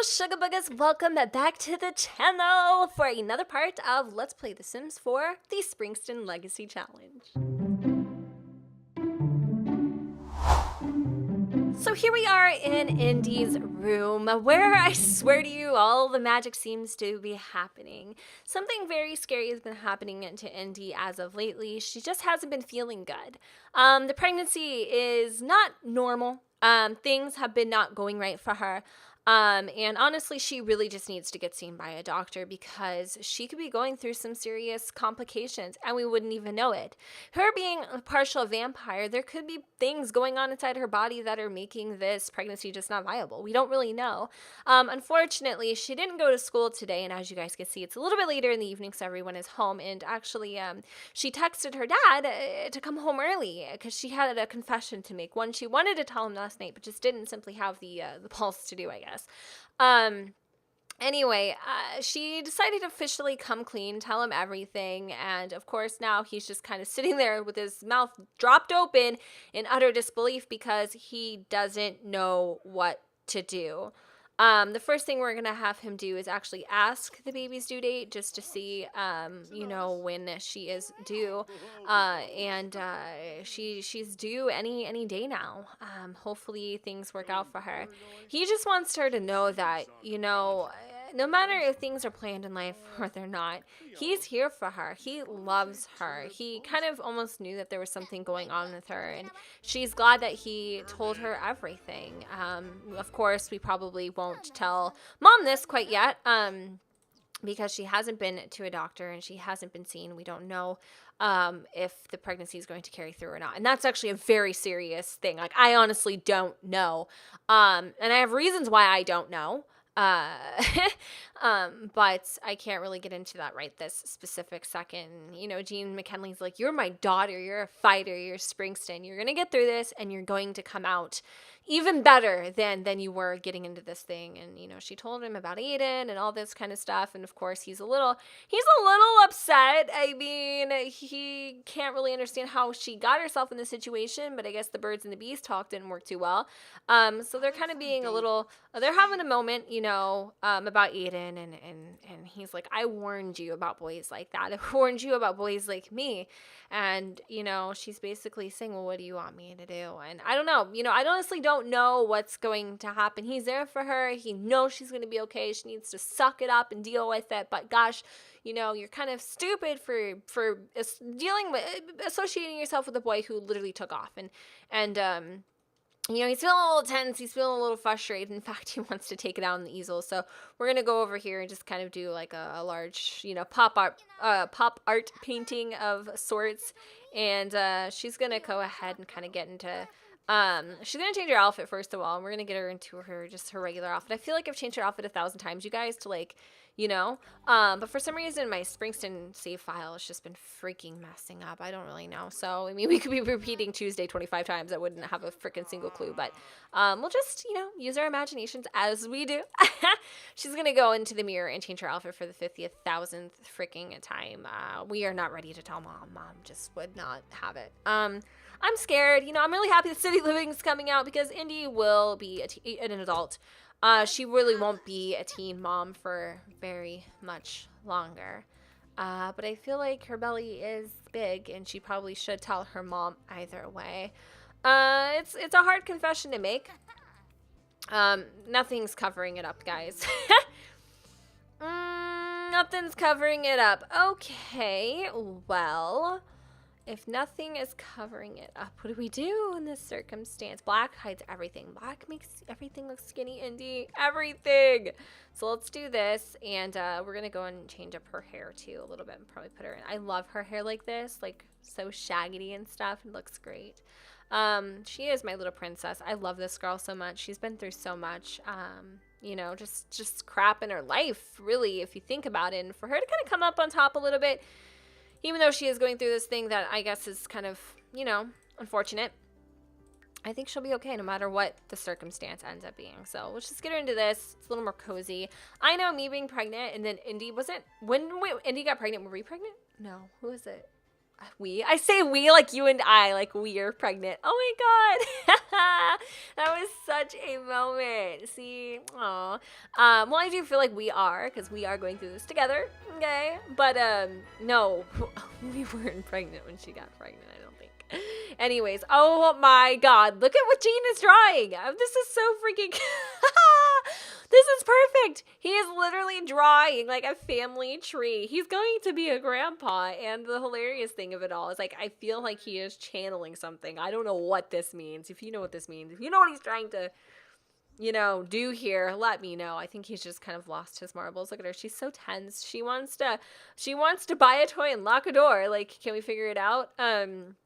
Sugar Boogers, welcome back to the channel for another part of Let's Play The Sims 4, the Springston Legacy Challenge. So here we are in Indy's room, where I swear to you, all the magic seems to be happening. Something very scary has been happening to Indy as of lately. She just hasn't been feeling good. The pregnancy is not normal. Things have been not going right for her. And honestly, she really just needs to get seen by a doctor because she could be going through some serious complications and we wouldn't even know it. Her being a partial vampire, there could be things going on inside her body that are making this pregnancy just not viable. We don't really know. Unfortunately, she didn't go to school today, and as you guys can see, it's a little bit later in the evening, so everyone is home. And actually, she texted her dad to come home early because she had a confession to make. One she wanted to tell him last night, but just didn't simply have the pulse to do, I guess. Anyway, she decided to officially come clean, tell him everything, and of course now he's just kind of sitting there with his mouth dropped open in utter disbelief because he doesn't know what to do. The first thing we're going to have him do is actually ask the baby's due date just to see, you know, when she is due, and she's due any day now. Hopefully things work out for her. He just wants her to know that, you know, no matter if things are planned in life or they're not, he's here for her. He loves her. He kind of almost knew that there was something going on with her, and she's glad that he told her everything. Of course, we probably won't tell Mom this quite yet, because she hasn't been to a doctor and she hasn't been seen. We don't know if the pregnancy is going to carry through or not. And that's actually a very serious thing. Like, I honestly don't know. And I have reasons why I don't know. But I can't really get into that right this specific second. You know, Jean McKinley's like, you're my daughter, you're a fighter, you're Springston, you're gonna get through this and you're going to come out even better than you were getting into this thing. And, you know, she told him about Aiden and all this kind of stuff, and of course he's a little upset. I mean, he can't really understand how she got herself in this situation, but I guess the birds and the bees talk didn't work too well. So they're kind of being a little, they're having a moment, you know, about Aiden, and he's like, I warned you about boys like that. I warned you about boys like me. And, you know, she's basically saying, well, what do you want me to do? And I don't know, you know, I honestly don't know what's going to happen. He's there for her. He knows she's going to be okay. She needs to suck it up and deal with it. But gosh, you know, you're kind of stupid for dealing with, associating yourself with a boy who literally took off. And you know, he's feeling a little tense. He's feeling a little frustrated. In fact, he wants to take it out on the easel. So we're going to go over here and just kind of do like a large, you know, pop art painting of sorts. And she's going to go ahead and kind of get into, she's going to change her outfit first of all. And we're going to get her into her regular outfit. I feel like I've changed her outfit 1,000 times, you guys, to like, you know, but for some reason my Springston save file has just been freaking messing up. I don't really know. So, I mean, we could be repeating Tuesday 25 times. I wouldn't have a freaking single clue, but, we'll just, you know, use our imaginations as we do. She's going to go into the mirror and change her outfit for the 50,000th freaking time. We are not ready to tell Mom. Mom just would not have it. I'm scared. You know, I'm really happy that City Living is coming out because Indy will be an adult. She really won't be a teen mom for very much longer. But I feel like her belly is big and she probably should tell her mom either way. It's a hard confession to make. Nothing's covering it up, guys. Nothing's covering it up. Okay, well, if nothing is covering it up, what do we do in this circumstance? Black hides everything. Black makes everything look skinny, Indy. Everything. So let's do this. And we're going to go and change up her hair, too, a little bit. And probably put her in. I love her hair like this. Like, so shaggy and stuff. It looks great. She is my little princess. I love this girl so much. She's been through so much. You know, just crap in her life, really, if you think about it. And for her to kind of come up on top a little bit, even though she is going through this thing that I guess is kind of, you know, unfortunate, I think she'll be okay no matter what the circumstance ends up being. So let's just get her into this. It's a little more cozy. I know, me being pregnant, and then Indy wasn't, when Indy got pregnant, were we pregnant? No. Who is it? I say we like you and I, like we are pregnant. Oh my god. That was such a moment. See? Aw. Well, I do feel like we are, because we are going through this together. Okay? But, no. We weren't pregnant when she got pregnant, I don't think. Anyways, oh my god. Look at what Gene is drawing. This is so freaking... This is perfect. He is literally drawing like a family tree. He's going to be a grandpa. And the hilarious thing of it all is like, I feel like he is channeling something. I don't know what this means. If you know what this means, if you know what he's trying to, do here, let me know. I think he's just kind of lost his marbles. Look at her. She's so tense. She wants to buy a toy and lock a door. Like, can we figure it out? I'm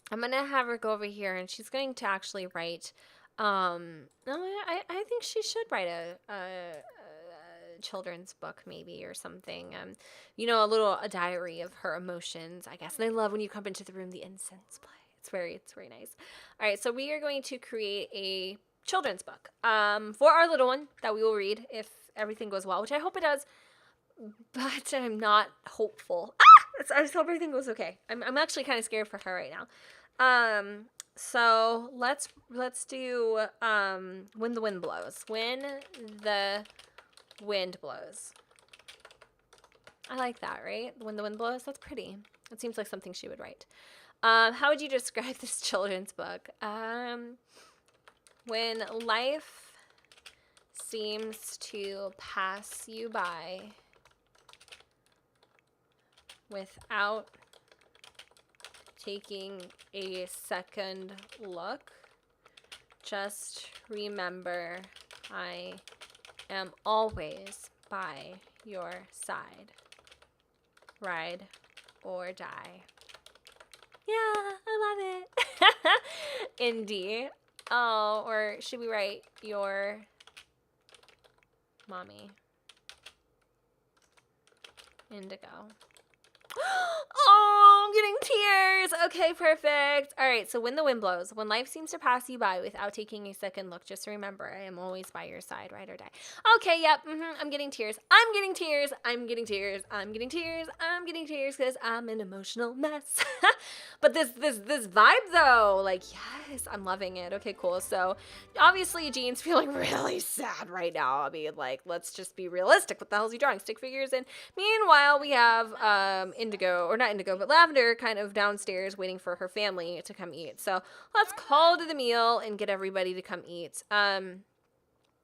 going to have her go over here and she's going to actually write... No, I think she should write a children's book maybe or something. A diary of her emotions, I guess. And I love when you come into the room, the incense play. It's very nice. All right, so we are going to create a children's book for our little one that we will read if everything goes well, which I hope it does, but I'm not hopeful. I just hope everything goes okay. I'm actually kind of scared for her right now. So let's do When the Wind Blows. When the Wind Blows. I like that, right? When the Wind Blows. That's pretty. It seems like something she would write. How would you describe this children's book? When life seems to pass you by without taking a second look, just remember I am always by your side. Ride or die. Yeah, I love it. Indy. Oh, or should we write your mommy? Indigo. Oh, I'm getting tears. Okay, perfect. All right, so when the wind blows, when life seems to pass you by without taking a second look, just remember, I am always by your side, ride or die. Okay, yep, I'm getting tears. I'm getting tears. I'm getting tears. I'm getting tears. I'm getting tears because I'm an emotional mess. But this vibe though, like, yes, I'm loving it. Okay, cool. So obviously Jean's feeling really sad right now. I mean, like, let's just be realistic. What the hell is he drawing? Stick figures? And meanwhile, we have Indigo, or not Indigo, but Lavender kind of downstairs waiting for her family to come eat. So let's call to the meal and get everybody to come eat.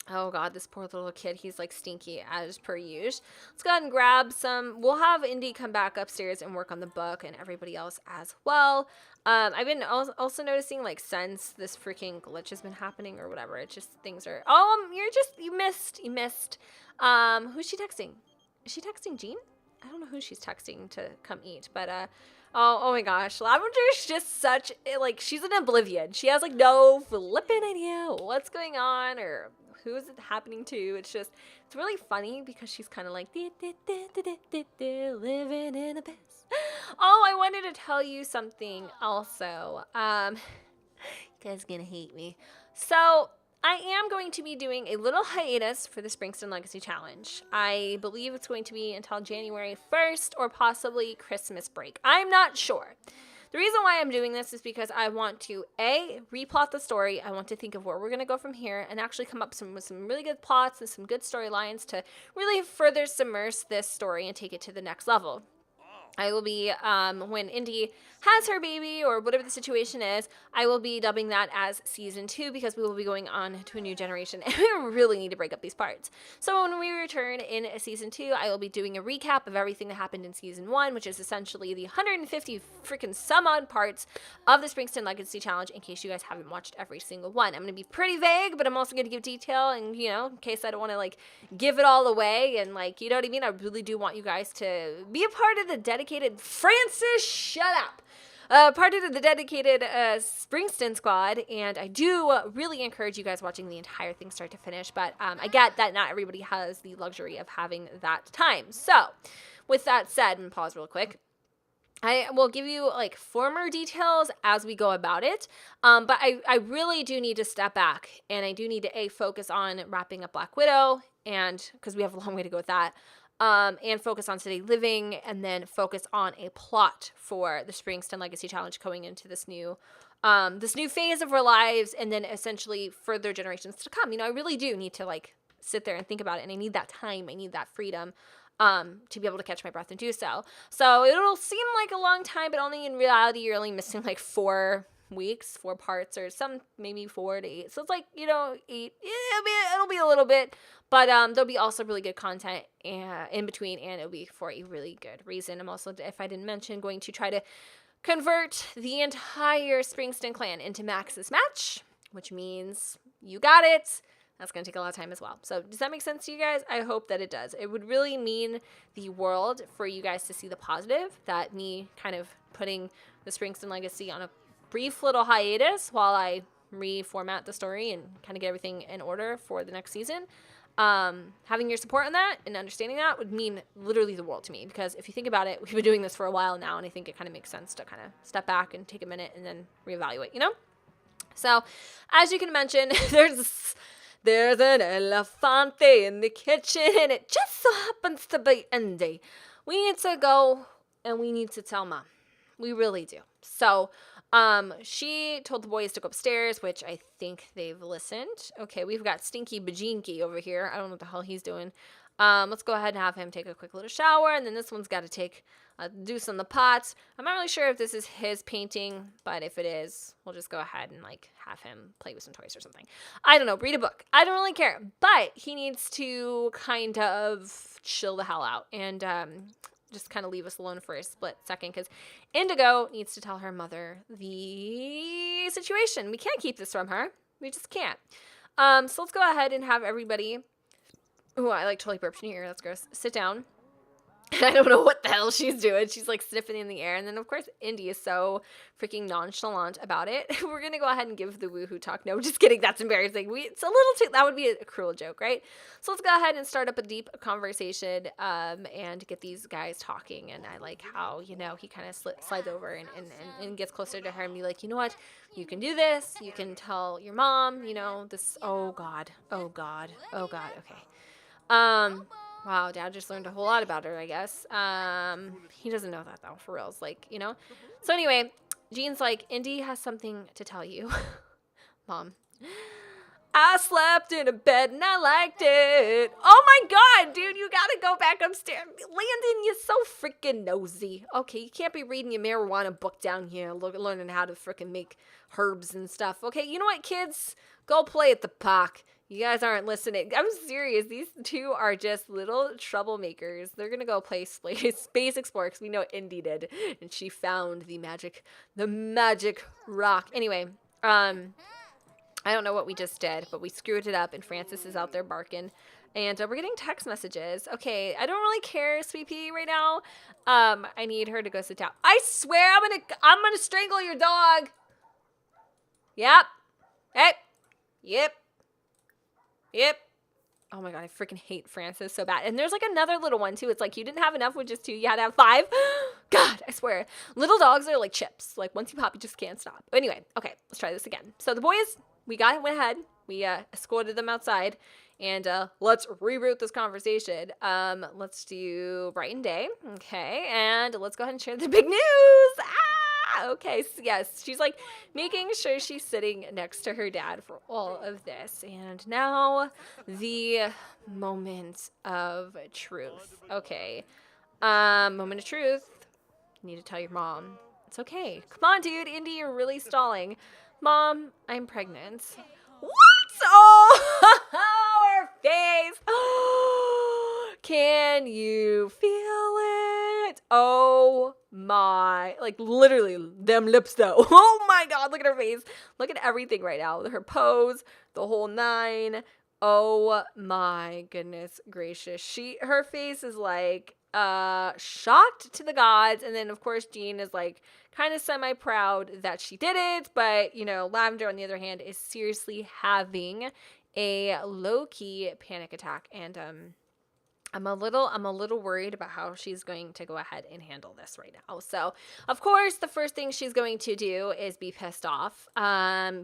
Oh god, this poor little kid, he's like stinky as per usual. Let's go ahead and grab some. We'll have Indy come back upstairs and work on the book and everybody else as well. I've been also noticing, like, since this freaking glitch has been happening or whatever, it's just things are, you missed. Who's she texting? Is she texting Jean? I don't know who she's texting to come eat, but, oh my gosh, Lavender's just such, like, she's in oblivion. She has, like, no flipping idea what's going on or who is it happening to. It's really funny because she's kind of like, living in abyss. Oh, I wanted to tell you something also. You guys gonna hate me. So I am going to be doing a little hiatus for the Springston Legacy Challenge. I believe it's going to be until January 1st or possibly Christmas break. I'm not sure. The reason why I'm doing this is because I want to, A, replot the story. I want to think of where we're going to go from here and actually come up with some really good plots and some good storylines to really further submerge this story and take it to the next level. I will be, when Indy has her baby or whatever the situation is, I will be dubbing that as season 2 because we will be going on to a new generation and we really need to break up these parts. So when we return in season 2, I will be doing a recap of everything that happened in season 1, which is essentially the 150 freaking some odd parts of the Springston Legacy Challenge in case you guys haven't watched every single one. I'm going to be pretty vague, but I'm also going to give detail and, in case I don't want to, like, give it all away and, like, you know what I mean? I really do want you guys to be a part of the dedicated Francis, shut up! Part of the dedicated Springston squad, and I do really encourage you guys watching the entire thing start to finish, but I get that not everybody has the luxury of having that time. So, with that said, and pause real quick, I will give you, like, former details as we go about it, but I really do need to step back, and I do need to, A, focus on wrapping up Black Widow, and, because we have a long way to go with that, and focus on city living, and then focus on a plot for the Springston Legacy Challenge going into this new phase of our lives, and then essentially further generations to come. I really do need to like sit there and think about it, and I need that time, I need that freedom to be able to catch my breath and do so. So it'll seem like a long time, but only in reality, you're only missing like 4 weeks, 4 parts, or some maybe 4 to 8. So it's like, 8. It'll be a little bit, but there'll be also really good content in between, and it'll be for a really good reason. I'm also, if I didn't mention, going to try to convert the entire Springston clan into Max's match, which means you got it. That's going to take a lot of time as well. So does that make sense to you guys? I hope that it does. It would really mean the world for you guys to see the positive, that me kind of putting the Springston legacy on a brief little hiatus while I reformat the story and kind of get everything in order for the next season. Having your support on that and understanding that would mean literally the world to me, because if you think about it, we've been doing this for a while now, and I think it kind of makes sense to kind of step back and take a minute and then reevaluate, So as you can mention, there's an elefante in the kitchen, and it just so happens to be Indy. We need to go and we need to tell Mom. We really do. So she told the boys to go upstairs, which I think they've listened. Okay, we've got Stinky Bajinky over here. I don't know what the hell he's doing. Let's go ahead and have him take a quick little shower, and then this one's got to do some of the pots. I'm not really sure if this is his painting, but if it is, we'll just go ahead and like have him play with some toys or something. I don't know, read a book. I don't really care, but he needs to kind of chill the hell out and just kind of leave us alone for a split second, because Indigo needs to tell her mother the situation. We can't keep this from her. We just can't. So let's go ahead and have everybody. Ooh, I like totally burped in here. That's gross. Sit down. I don't know what the hell she's doing. She's like sniffing in the air. And then, of course, Indy is so freaking nonchalant about it. We're going to go ahead and give the woohoo talk. No, just kidding. That's embarrassing. It's a little too, that would be a cruel joke, right? So let's go ahead and start up a deep conversation and get these guys talking. And I like how, he kind of slides over and gets closer to her and be like, you know what? You can do this. You can tell your mom, this. Oh, God. Okay. Wow, Dad just learned a whole lot about her, I guess. He doesn't know that, though, for reals. So anyway, Jean's like, Indy has something to tell you. Mom. I slept in a bed and I liked it. Oh my God, dude, you gotta go back upstairs. Landon, you're so freaking nosy. Okay, you can't be reading your marijuana book down here, learning how to freaking make herbs and stuff. Okay, you know what, kids? Go play at the park. You guys aren't listening. I'm serious. These two are just little troublemakers. They're going to go play Space Explorer, because we know Indy did. And she found the magic rock. Anyway, I don't know what we just did, but we screwed it up, and Francis is out there barking. And we're getting text messages. Okay, I don't really care, Sweet Pea, right now. I need her to go sit down. I swear I'm gonna strangle your dog. Yep. Hey. Yep. Oh my God, I freaking hate Francis so bad. And there's like another little one too. It's like you didn't have enough with just 2. You had to have 5. God, I swear. Little dogs are like chips. Like once you pop, you just can't stop. But anyway, okay, let's try this again. So the boys, went ahead. We escorted them outside. And let's reroute this conversation. Let's do Brighton Day. Okay, and let's go ahead and share the big news. Okay, so yes, she's like making sure she's sitting next to her dad for all of this. And now the moment of truth. Okay, moment of truth. You need to tell your mom. It's okay. Come on, dude. Indy, you're really stalling. Mom, I'm pregnant. What? Oh, her face. Can you feel it? Oh my, like literally them lips though. Oh my God, look at her face. Look at everything right now. Her pose, the whole 9. Oh my goodness gracious. Her face is like shocked to the gods. And then of course Jean is like kind of semi-proud that she did it. But Lavender on the other hand is seriously having a low-key panic attack. And I'm a little worried about how she's going to go ahead and handle this right now. So, of course, the first thing she's going to do is be pissed off,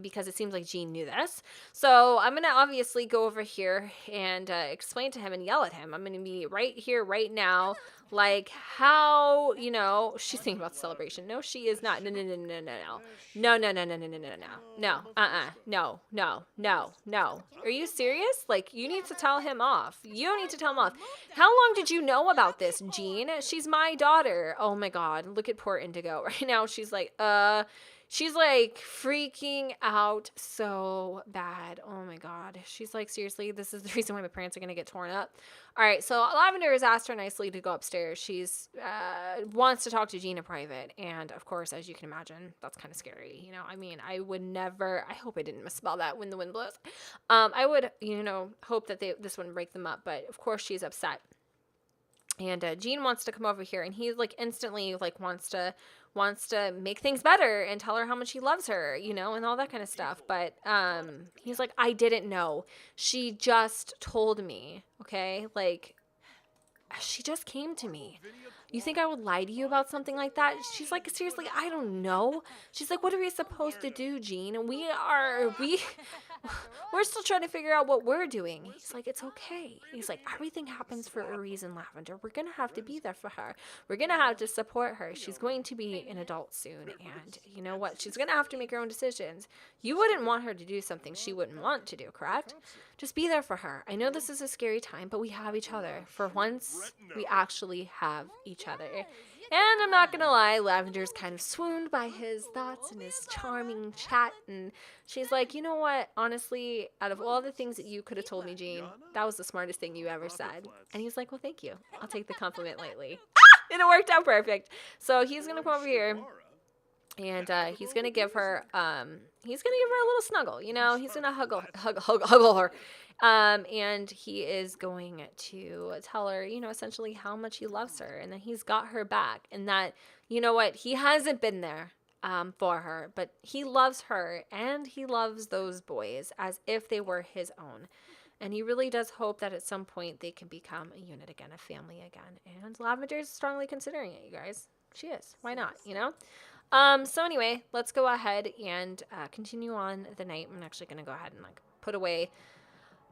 because it seems like Jean knew this. So I'm gonna obviously go over here and explain to him and yell at him. I'm gonna be right here, right now, like how she's thinking about celebration. No, she is not. No, no, no, no, no, no. No, no, no, no, no, no, no, no. No, no, no, no, no. Are you serious? Like, you need to tell him off. You need to tell him off. How long did you know about this, Jean? She's my daughter. Oh my God. Look at poor Indigo. Right now, she's like freaking out so bad. Oh my God. She's like, seriously, this is the reason why my parents are going to get torn up. All right. So Lavender has asked her nicely to go upstairs. She's, wants to talk to Jean in private. And of course, as you can imagine, that's kind of scary. I mean, I would never, I hope I didn't misspell that when the wind blows. I would, hope that this wouldn't break them up. But of course, she's upset. And Jean wants to come over here, and he's like instantly like wants to make things better and tell her how much he loves her, and all that kind of stuff. But he's like, I didn't know. She just told me, okay? Like, she just came to me. You think I would lie to you about something like that? She's like, seriously, I don't know. She's like, what are we supposed to do, Jean? And we're still trying to figure out what we're doing. He's like, it's okay. He's like, everything happens for a reason, Lavender. We're going to have to be there for her. We're going to have to support her. She's going to be an adult soon. And you know what? She's going to have to make her own decisions. You wouldn't want her to do something she wouldn't want to do, correct? Just be there for her. I know this is a scary time, but we have each other. For once, we actually have each other. And I'm not going to lie, Lavender's kind of swooned by his thoughts and his charming chat. And she's like, you know what? Honestly, out of all the things that you could have told me, Jean, that was the smartest thing you ever said. And he's like, well, thank you. I'll take the compliment lightly. And it worked out perfect. So he's going to come over here. And he's going to give her a little snuggle, he's going to huggle her. And he is going to tell her, essentially how much he loves her and that he's got her back and that, he hasn't been there for her, but he loves her and he loves those boys as if they were his own. And he really does hope that at some point they can become a unit again, a family again. And Lavender's strongly considering it, you guys. She is. Why not, So anyway, let's go ahead and continue on the night. I'm actually going to go ahead and put away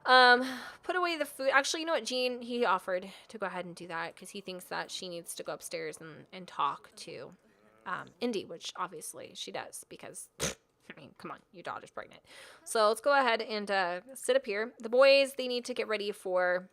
the food. Actually, you know what? Jean, he offered to go ahead and do that because he thinks that she needs to go upstairs and talk to Indy, which obviously she does because, I mean, come on, your daughter's pregnant. So let's go ahead and sit up here. The boys, they need to get ready for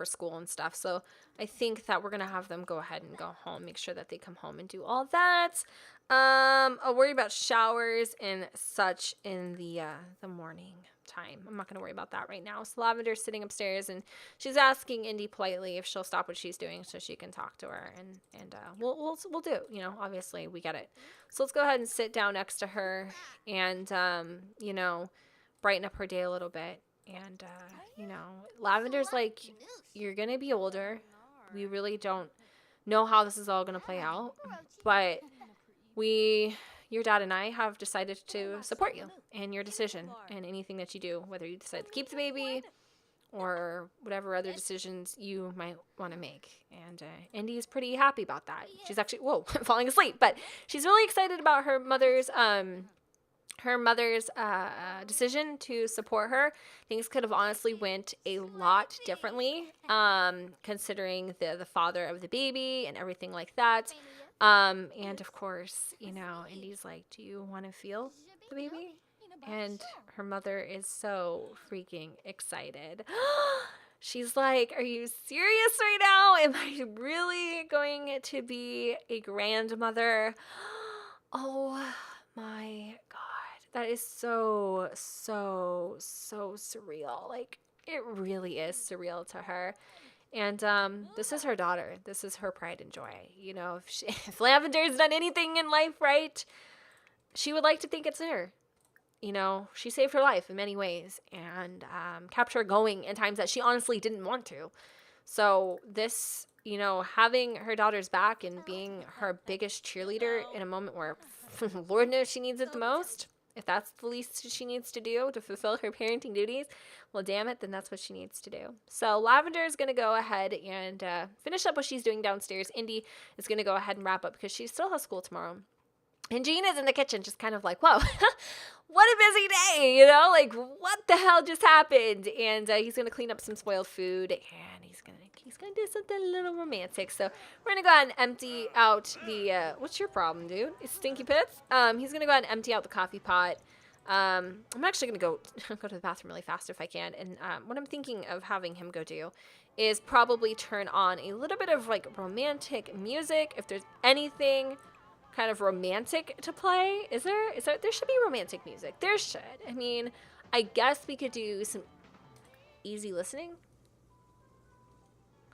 school and stuff. So I think that we're going to have them go ahead and go home, make sure that they come home and do all that. I'll worry about showers and such in the morning time. I'm not going to worry about that right now. So Lavender's sitting upstairs and she's asking Indy politely if she'll stop what she's doing so she can talk to her and we'll do, obviously we get it. So let's go ahead and sit down next to her and, brighten up her day a little bit. And, Lavender's like, you're going to be older. We really don't know how this is all going to play out. But your dad and I have decided to support you in your decision and anything that you do, whether you decide to keep the baby or whatever other decisions you might want to make. And Indy is pretty happy about that. She's actually, falling asleep. But she's really excited about her mother's decision to support her. Things could have honestly went a lot differently, considering the father of the baby and everything like that. And of course, Indy's like, do you want to feel the baby? And her mother is so freaking excited. She's like, are you serious right now? Am I really going to be a grandmother? Oh my God. That is so, so, so surreal. Like, it really is surreal to her. And this is her daughter. This is her pride and joy. If Lavender's done anything in life right, she would like to think it's her. She saved her life in many ways and kept her going in times that she honestly didn't want to. So this, having her daughter's back and being her biggest cheerleader in a moment where Lord knows she needs it the most, If that's the least she needs to do to fulfill her parenting duties, well, damn it, then that's what she needs to do. So Lavender is going to go ahead and finish up what she's doing downstairs. Indy is going to go ahead and wrap up because she still has school tomorrow. And Jean is in the kitchen just kind of like, whoa, what a busy day, you know? Like, what the hell just happened? And he's going to clean up some spoiled food, and he's going to do something a little romantic. So we're going to go ahead and empty out the, what's your problem, dude? It's Stinky Pits? He's going to go ahead and empty out the coffee pot. I'm actually going to go to the bathroom really fast if I can. And what I'm thinking of having him go do is probably turn on a little bit of, like, romantic music. If there's anything kind of romantic to play. There should be romantic music. There should. I mean, I guess we could do some easy listening.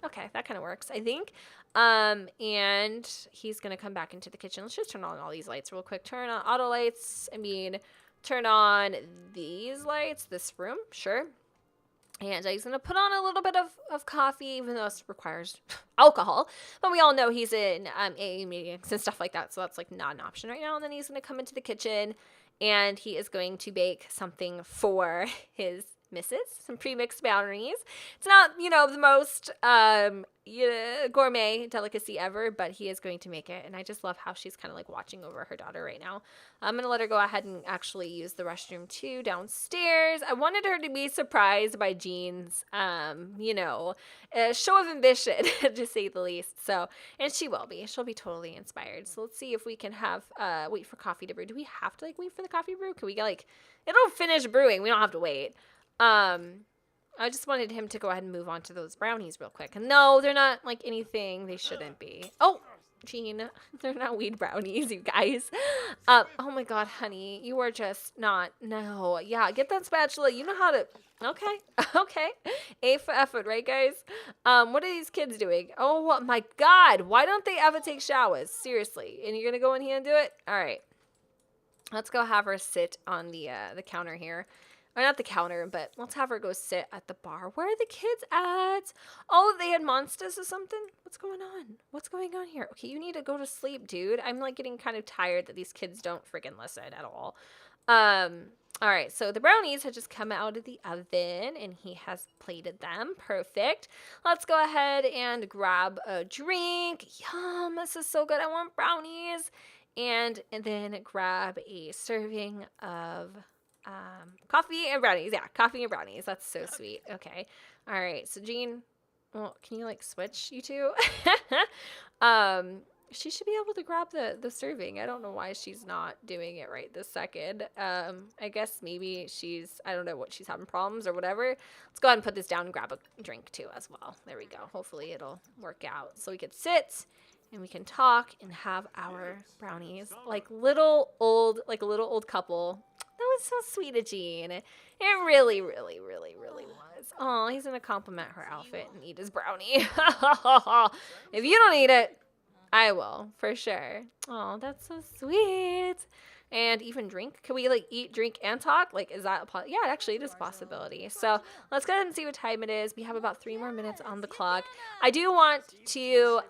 Okay, that kind of works, I think. And he's going to come back into the kitchen. Let's just turn on all these lights real quick. Turn on auto lights. I mean, turn on these lights. This room, sure. And he's going to put on a little bit of coffee, even though this requires alcohol. But we all know he's in AA meetings and stuff like that, so that's, like, not an option right now. And then he's going to come into the kitchen, and he is going to bake something for his missus, some pre-mixed brownies. It's not, the most gourmet delicacy ever, but he is going to make it. And I just love how she's kind of, like, watching over her daughter right now. I'm going to let her go ahead and actually use the restroom too downstairs. I wanted her to be surprised by Jean's, show of ambition, to say the least. So, and she will be. She'll be totally inspired. So let's see if we can have, wait for coffee to brew. Do we have to, like, wait for the coffee brew? Can we get, like, it'll finish brewing. We don't have to wait. I just wanted him to go ahead and move on to those brownies real quick. And no, they're not, like, anything they shouldn't be. Oh, Jean, they're not weed brownies, you guys. Oh my God, honey, you are just not, no. Yeah, get that spatula. You know how to, okay. A for effort, right, guys? What are these kids doing? Oh my God, why don't they ever take showers? Seriously. And you're going to go in here and do it? All right. Let's go have her sit on the counter here. Or not the counter, but let's have her go sit at the bar. Where are the kids at? Oh, they had monsters or something? What's going on? What's going on here? Okay, you need to go to sleep, dude. I'm, like, getting kind of tired that these kids don't friggin' listen at all. All right, so the brownies had just come out of the oven, and he has plated them. Perfect. Let's go ahead and grab a drink. Yum, this is so good. I want brownies. And then grab a serving of coffee and brownies. Yeah, coffee and brownies. That's so sweet. Okay. All right. So Jean, well, can you, like, switch you two? She should be able to grab the serving. I don't know why she's not doing it right this second. I guess maybe I don't know what, she's having problems or whatever. Let's go ahead and put this down and grab a drink too as well. There we go. Hopefully it'll work out. So we could sit and we can talk and have our brownies like a little old couple. That was so sweet of Jean. It really, really, really, really was. Oh, he's going to compliment her outfit and eat his brownie. If you don't eat it, I will, for sure. Oh, that's so sweet. And even drink. Can we, like, eat, drink, and talk? Like, is that yeah, actually, it is a possibility. So let's go ahead and see what time it is. We have about 3 more minutes on the clock. I do want to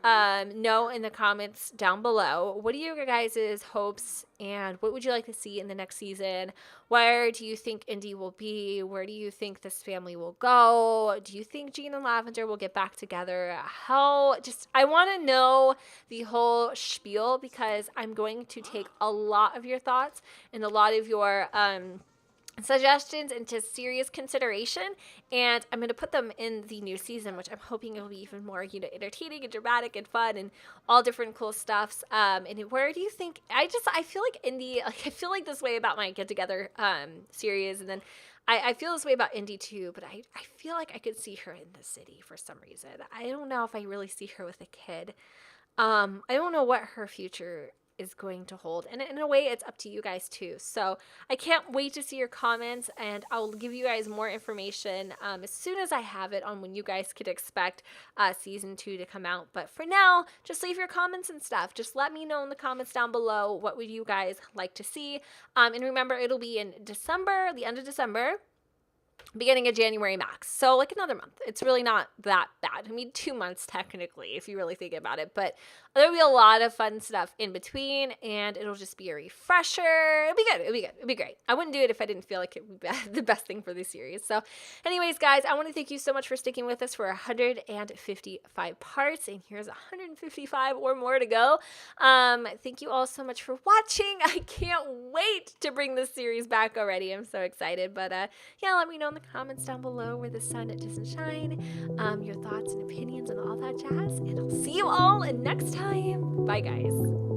know in the comments down below, what are your guys' hopes and what would you like to see in the next season? Where do you think Indy will be? Where do you think this family will go? Do you think Jean and Lavender will get back together? I want to know the whole spiel because I'm going to take a lot of your thoughts and a lot of your suggestions into serious consideration, and I'm going to put them in the new season, which I'm hoping it will be even more, entertaining and dramatic and fun and all different cool stuffs. And where do you think, I feel like Indy, I feel like this way about my Get Together series, and then I feel this way about Indy too, but I feel like I could see her in the city for some reason. I don't know if I really see her with a kid. I don't know what her future is going to hold, and in a way it's up to you guys too. So I can't wait to see your comments, and I'll give you guys more information as soon as I have it on when you guys could expect season 2 to come out. But for now, just leave your comments and stuff. Just let me know in the comments down below what would you guys like to see, and remember, it'll be in December, the end of December. beginning of January max. So like another month. It's really not that bad. I mean, 2 months technically, if you really think about it. But there'll be a lot of fun stuff in between, and it'll just be a refresher. It'll be good. It'll be good. It'll be great. I wouldn't do it if I didn't feel like it would be the best thing for the series. So anyways, guys, I want to thank you so much for sticking with us for 155 parts, and here's 155 or more to go. Thank you all so much for watching. I can't wait to bring this series back already. I'm so excited. But yeah, let me know in the comments down below where the sun doesn't shine, your thoughts and opinions and all that jazz, and I'll see you all next time. Bye, guys.